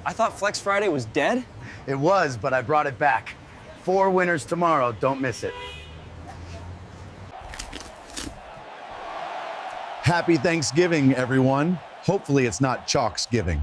I thought Flex Friday was dead? It was, but I brought it back. 4 winners tomorrow. Don't miss it. Happy Thanksgiving, everyone. Hopefully it's not Chalk's giving.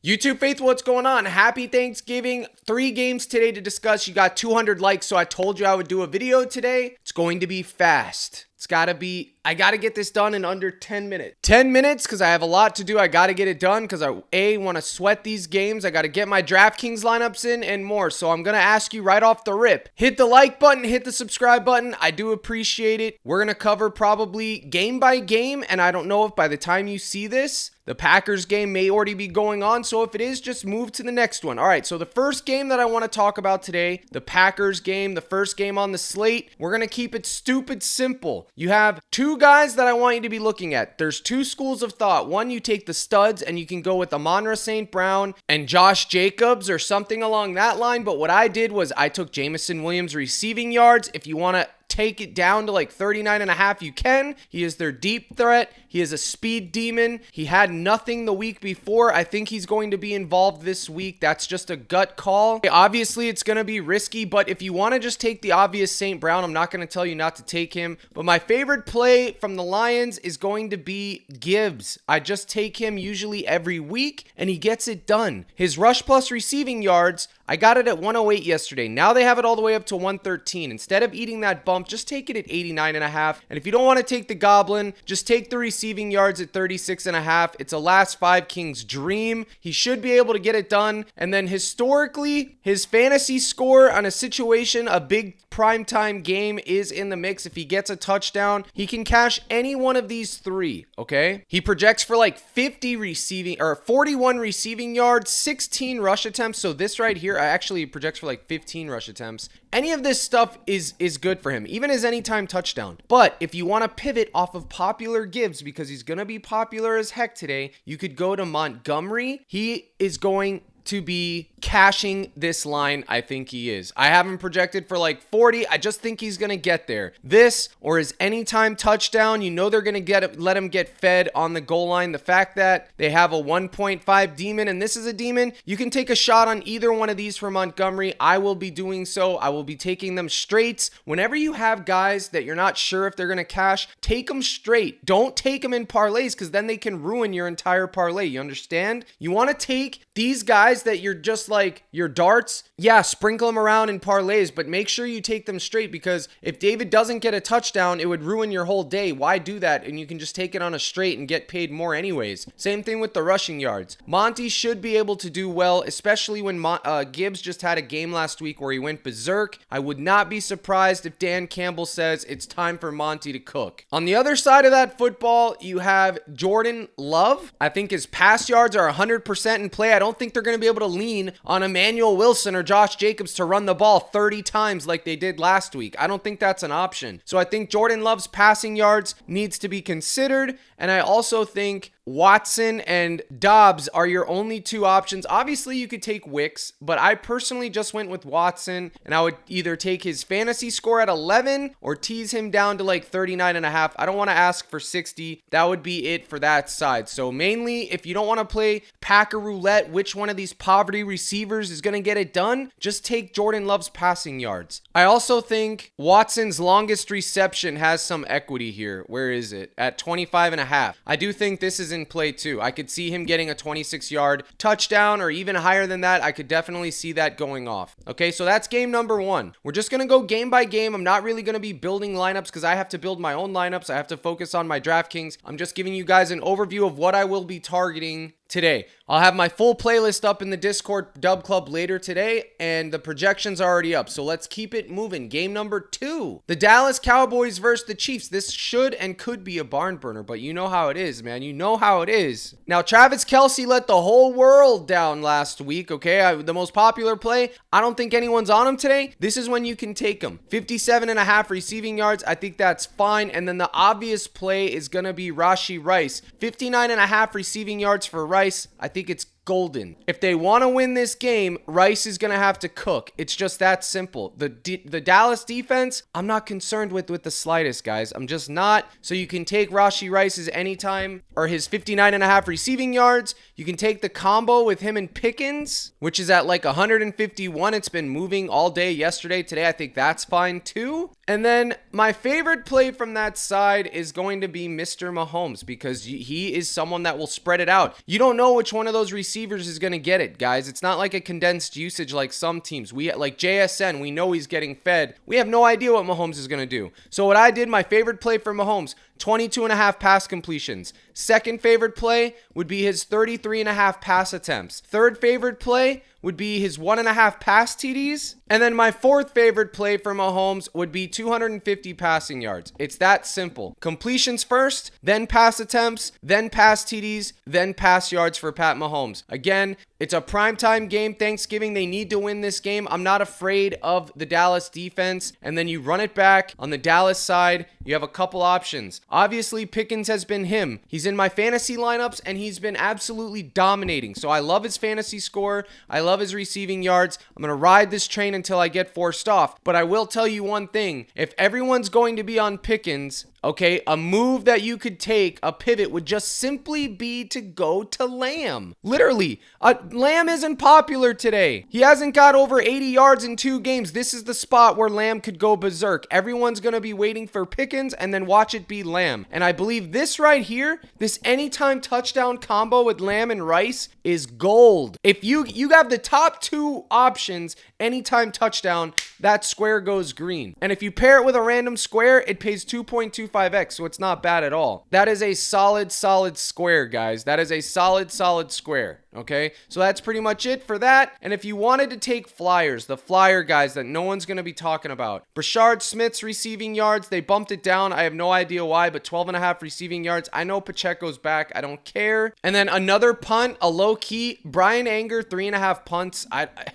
YouTube faithful, what's going on? Happy Thanksgiving. 3 games today to discuss. You got 200 likes, so I told you I would do a video today. It's going to be fast. I gotta get this done in under 10 minutes. 10 minutes, because I have a lot to do. I gotta get it done, because I want to sweat these games. I gotta get my DraftKings lineups in and more. So I'm gonna ask you right off the rip. Hit the like button, hit the subscribe button. I do appreciate it. We're gonna cover probably game by game, and I don't know if by the time you see this, the Packers game may already be going on. So if it is, just move to the next one. All right, so the first game that I want to talk about today, the Packers game, the first game on the slate, we're gonna keep it stupid simple. You have 2 guys that I want you to be looking at. There's 2 schools of thought. One, you take the studs and you can go with Amon-Ra St. Brown and Josh Jacobs or something along that line. But what I did was I took Jameson Williams receiving yards. If you want to take it down to like 39.5, you can. He is their deep threat. He is a speed demon. He had nothing the week before. I think he's going to be involved this week. That's just a gut call. Obviously, it's going to be risky, but if you want to just take the obvious St. Brown, I'm not going to tell you not to take him. But my favorite play from the Lions is going to be Gibbs. I just take him usually every week, and he gets it done. His rush plus receiving yards, I got it at 108 yesterday. Now they have it all the way up to 113. Instead of eating that bump, just take it at 89.5. And if you don't want to take the Goblin, just take the receiving yards at 36.5. It's a last 5 Kings dream. He should be able to get it done. And then historically, his fantasy score on a situation, a big primetime game is in the mix. If he gets a touchdown, he can cash any one of these 3, okay? He projects for like 50 receiving or 41 receiving yards, 16 rush attempts. So this right here, I actually projects for like 15 rush attempts. Any of this stuff is good for him, even his anytime touchdown. But if you want to pivot off of popular Gibbs, because he's going to be popular as heck today, you could go to Montgomery. He is going to be cashing this line. I think he is. I have him projected for like 40. I just think he's going to get there. This or his anytime touchdown, you know they're going to let him get fed on the goal line. The fact that they have a 1.5 demon and this is a demon, you can take a shot on either one of these for Montgomery. I will be doing so. I will be taking them straights. Whenever you have guys that you're not sure if they're going to cash, take them straight. Don't take them in parlays, because then they can ruin your entire parlay. You understand? You want to take these guys that you're just like your darts, yeah, sprinkle them around in parlays, but make sure you take them straight, because if David doesn't get a touchdown, it would ruin your whole day. Why do that? And you can just take it on a straight and get paid more anyways. Same thing with the rushing yards. Monty should be able to do well, especially when Gibbs just had a game last week where he went berserk. I would not be surprised if Dan Campbell says it's time for Monty to cook. On the other side of that football, you have Jordan Love. I think his pass yards are 100% in play. I don't think they're going to be able to lean on Emmanuel Wilson or Josh Jacobs to run the ball 30 times like they did last week. I don't think that's an option. So I think Jordan Love's passing yards needs to be considered. And I also think Watson and Dobbs are your only 2 options. Obviously, you could take Wicks, but I personally just went with Watson, and I would either take his fantasy score at 11 or tease him down to like 39.5. I don't want to ask for 60. That would be it for that side. So mainly, if you don't want to play Packer roulette, which one of these poverty receivers is going to get it done, just take Jordan Love's passing yards. I also think Watson's longest reception has some equity here. Where is it? At 25.5. I do think this is in play too. I could see him getting a 26-yard touchdown, or even higher than that. I could definitely see that going off. Okay, so that's game number 1. We're just going to go game by game. I'm not really going to be building lineups because I have to build my own lineups. I have to focus on my DraftKings. I'm just giving you guys an overview of what I will be targeting today. I'll have my full playlist up in the Discord Dub Club later today, and the projections are already up. So let's keep it moving. Game number 2, the Dallas Cowboys versus the Chiefs. This should and could be a barn burner, but you know how it is, man. You know how it is. Now, Travis Kelce let the whole world down last week, okay? The most popular play, I don't think anyone's on him today. This is when you can take him. 57.5 receiving yards, I think that's fine. And then the obvious play is going to be Rashee Rice. 59.5 receiving yards for Rice. I think it's golden. If they want to win this game, Rice is going to have to cook. It's just that simple. The Dallas defense, I'm not concerned with the slightest, guys. I'm just not. So you can take Rashee Rice's anytime or his 59.5 receiving yards. You can take the combo with him and Pickens, which is at like 151. It's been moving all day yesterday. Today, I think that's fine too. And then my favorite play from that side is going to be Mr. Mahomes, because he is someone that will spread it out. You don't know which one of those receivers is going to get it, guys. It's not like a condensed usage like some teams. We like JSN, we know he's getting fed. We have no idea what Mahomes is going to do. So what I did, my favorite play for Mahomes, 22.5 pass completions. Second favorite play would be his 33.5 pass attempts. Third favorite play would be his 1.5 pass TDs. And then my fourth favorite play for Mahomes would be 250 passing yards. It's that simple. Completions first, then pass attempts, then pass TDs, then pass yards for Pat Mahomes. Again, it's a primetime game, Thanksgiving. They need to win this game. I'm not afraid of the Dallas defense. And then you run it back on the Dallas side. You have a couple options. Obviously, Pickens has been him. He's in my fantasy lineups, and he's been absolutely dominating. So I love his fantasy score. I love his receiving yards. I'm going to ride this train until I get forced off. But I will tell you one thing. If everyone's going to be on Pickens, okay, a move that you could take, a pivot, would just simply be to go to Lamb. Literally, Lamb isn't popular today. He hasn't got over 80 yards in 2 games. This is the spot where Lamb could go berserk. Everyone's going to be waiting for Pickens, and then watch it be Lamb. And I believe this right here, this anytime touchdown combo with Lamb and Rice is gold. If you have the top 2 options, anytime touchdown, that square goes green. And if you pair it with a random square, it pays 2.25x, so it's not bad at all. That is a solid square, guys. That is a solid square. Okay, so that's pretty much it for that. And if you wanted to take flyers, the flyer guys that no one's going to be talking about, Brashard Smith's receiving yards, they bumped it down. I have no idea why, but 12.5 receiving yards. I know Pacheco's back. I don't care. And then another punt, a low key, Brian Anger, 3.5 punts.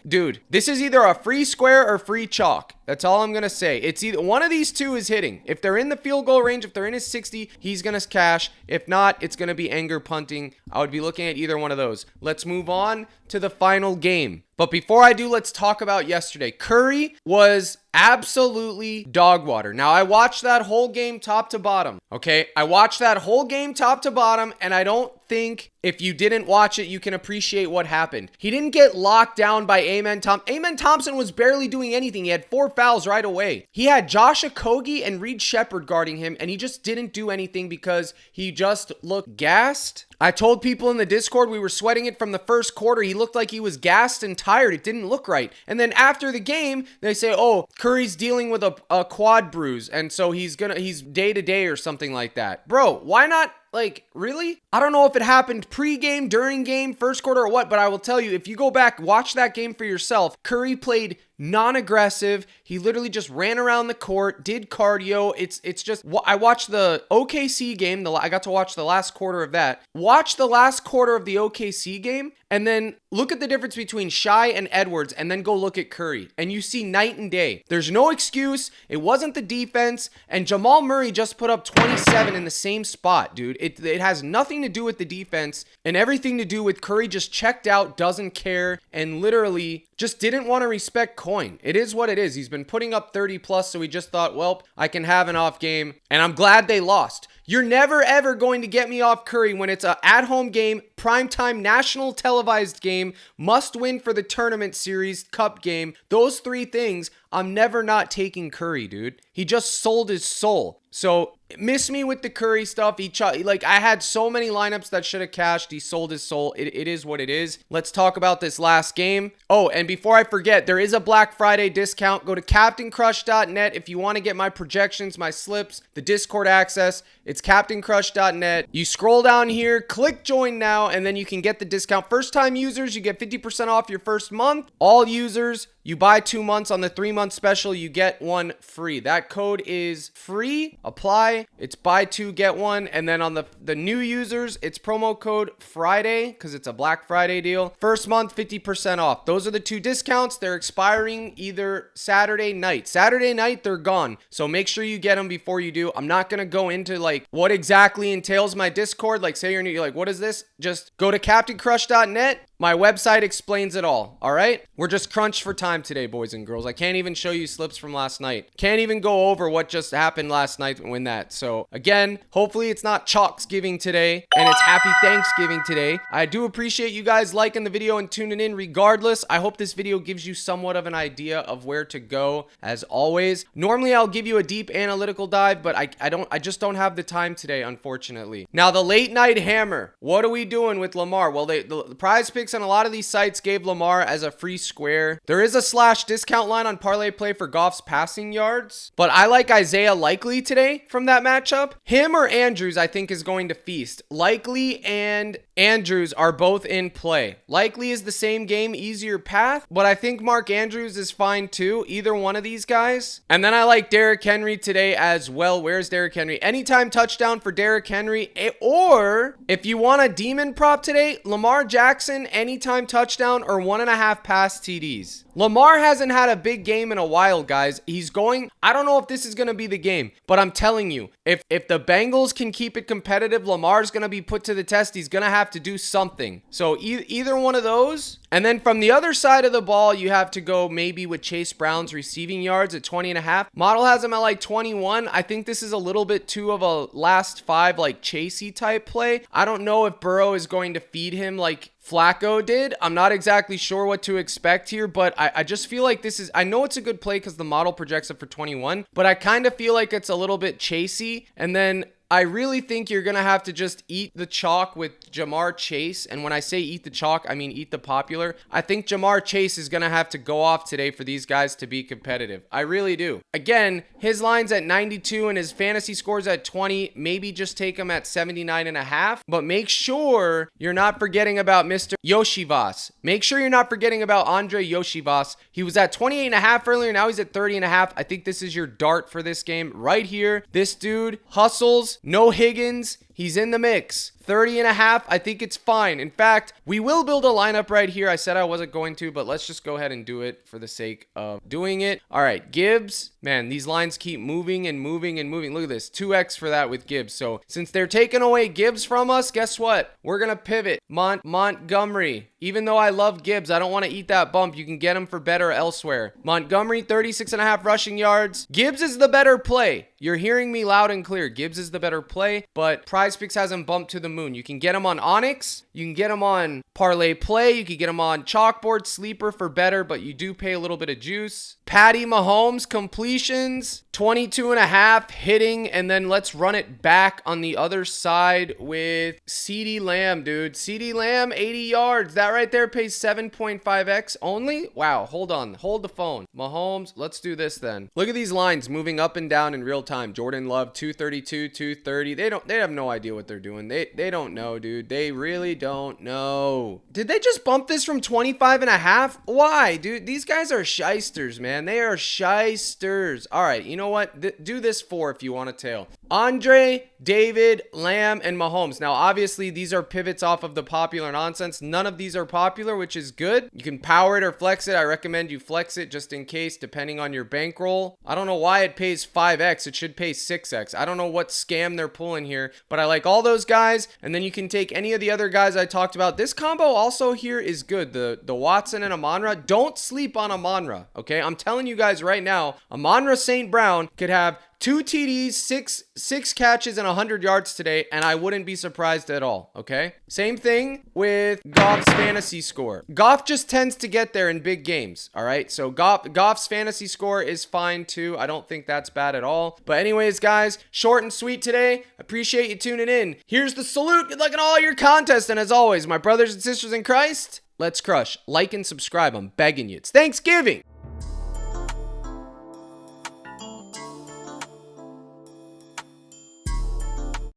Dude, this is either a free square or free chalk. That's all I'm going to say. It's either one of these two is hitting. If they're in the field goal range, if they're in his 60, he's going to cash. If not, it's going to be Anger punting. I would be looking at either one of those. Let's move on to the final game. But before I do, let's talk about yesterday. Curry was absolutely dog water. Now, I watched that whole game top to bottom, okay? I watched that whole game top to bottom, and I don't think if you didn't watch it, you can appreciate what happened. He didn't get locked down by Amen Thompson. Amen Thompson was barely doing anything. He had 4 fouls right away. He had Josh Okogie and Reed Shepard guarding him, and he just didn't do anything because he just looked gassed. I told people in the Discord we were sweating it from the first quarter. He looked like he was gassed and tired. It didn't look right. And then after the game, they say, oh, Curry's dealing with a quad bruise, and so he's day to day or something like that. Bro, why not? Like, really? I don't know if it happened pre-game, during game, first quarter, or what, but I will tell you, if you go back, watch that game for yourself, Curry played non-aggressive. He literally just ran around the court, did cardio. It's just, I watched the OKC game. I got to watch the last quarter of that. Watch the last quarter of the OKC game, and then look at the difference between Shai and Edwards, and then go look at Curry, and you see night and day. There's no excuse. It wasn't the defense, and Jamal Murray just put up 27 in the same spot, dude. It has nothing to do with the defense and everything to do with Curry just checked out, doesn't care, and literally just didn't want to respect coin. It is what it is. He's been putting up 30 plus, so he just thought, well, I can have an off game, and I'm glad they lost. You're never, ever going to get me off Curry when it's an at-home game, primetime, national televised game, must win for the tournament series, cup game. Those 3 things, I'm never not taking Curry, dude. He just sold his soul. So miss me with the Curry stuff. I had so many lineups that should have cashed. He sold his soul. It is what it is. Let's talk about this last game. Oh, and before I forget, there is a Black Friday discount. Go to captaincrush.net if you want to get my projections, my slips, the Discord access. It's captaincrush.net. You scroll down here, click join now, and then you can get the discount. First time users, you get 50% off your first month. All users, you buy 2 months on the 3-month special, you get 1 free. That code is free. Apply. It's buy 2, get 1. And then on the new users, it's promo code Friday because it's a Black Friday deal. First month, 50% off. Those are the 2 discounts. They're expiring either Saturday night. Saturday night, they're gone. So make sure you get them before you do. I'm not going to go into like what exactly entails my Discord. Like say you're new, you're like, what is this? Just go to captaincrush.net. My website explains it all right? We're just crunched for time today, boys and girls. I can't even show you slips from last night. Can't even go over what just happened last night and win that. So again, hopefully it's not Chalksgiving today and it's Happy Thanksgiving today. I do appreciate you guys liking the video and tuning in regardless. I hope this video gives you somewhat of an idea of where to go as always. Normally I'll give you a deep analytical dive, but I just don't have the time today, unfortunately. Now the late night hammer. What are we doing with Lamar? Well, the prize picks on a lot of these sites gave Lamar as a free square. There is a slash discount line on parlay play for Goff's passing yards, but I like Isaiah Likely today from that matchup. Him or Andrews I think is going to feast. Likely and Andrews are both in play. Likely is the same game, easier path, but I think Mark Andrews is fine too. Either one of these guys. And then I like Derrick Henry today as well. Where's Derrick Henry? Anytime touchdown for Derrick Henry. Or if you want a demon prop today, Lamar Jackson, anytime touchdown or 1.5 pass TDs. Lamar hasn't had a big game in a while, guys. I don't know if this is going to be the game, but I'm telling you, if the Bengals can keep it competitive, Lamar's going to be put to the test. He's going to have to do something. So either one of those. And then from the other side of the ball, you have to go maybe with Chase Brown's receiving yards at 20.5. Model has him at like 21. I think this is a little bit too of a last five, like Chasey type play. I don't know if Burrow is going to feed him like Flacco did. I'm not exactly sure what to expect here, but I just feel like I know it's a good play because the model projects it for 21, but I kind of feel like it's a little bit chasey. And then I really think you're going to have to just eat the chalk with Jamar Chase. And when I say eat the chalk, I mean eat the popular. I think Jamar Chase is going to have to go off today for these guys to be competitive. I really do. Again, his line's at 92 and his fantasy scores at 20. Maybe just take him at 79.5. But make sure you're not forgetting about Mr. Yoshivas. Make sure you're not forgetting about Andre Yoshivas. He was at 28.5 earlier. Now he's at 30.5. I think this is your dart for this game right here. This dude hustles. No Higgins. He's in the mix. 30.5. I think it's fine. In fact, we will build a lineup right here. I said I wasn't going to, but let's just go ahead and do it for the sake of doing it. All right, Gibbs. Man, these lines keep moving and moving and moving. Look at this. 2x for that with Gibbs. So since they're taking away Gibbs from us, guess what? We're going to pivot. Montgomery. Even though I love Gibbs, I don't want to eat that bump. You can get him for better elsewhere. Montgomery, 36.5 rushing yards. Gibbs is the better play. You're hearing me loud and clear. Gibbs is the better play, but Prize Picks has him bumped to the moon. You can get him on Onyx. You can get him on Parlay Play. You can get him on Chalkboard Sleeper for better, but you do pay a little bit of juice. Patty Mahomes completions, 22.5 hitting, and then let's run it back on the other side with CeeDee Lamb, dude. CeeDee Lamb, 80 yards. That right there pays 7.5x only. Wow, hold on. Hold the phone. Mahomes, let's do this then. Look at these lines moving up and down in real time. Jordan Love, 232, 230. They have no idea what they're doing. They don't know, dude. They really don't know. Did they just bump this from 25.5? Why, dude? These guys are shysters, man. They are shysters. All right, you know what? Do this for if you want a tail. Andre, David, Lamb, and Mahomes. Now, obviously, these are pivots off of the popular nonsense. None of these are popular, which is good. You can power it or flex it. I recommend you flex it just in case, depending on your bankroll. I don't know why it pays 5x. It should pay 6x. I don't know what scam they're pulling here, but I like all those guys. And then you can take any of the other guys I talked about. This combo also here is good. The Watson and Amon-Ra. Don't sleep on Amon-Ra, okay? I'm telling you guys right now, Amon-Ra St. Brown could have 2 TDs, six catches, and 100 yards today, and I wouldn't be surprised at all, okay? Same thing with Goff's fantasy score. Goff just tends to get there in big games, all right? So Goff's fantasy score is fine too. I don't think that's bad at all. But anyways, guys, short and sweet today. Appreciate you tuning in. Here's the salute. Good luck in all your contests, and as always, my brothers and sisters in Christ, let's crush. Like and subscribe. I'm begging you. It's Thanksgiving.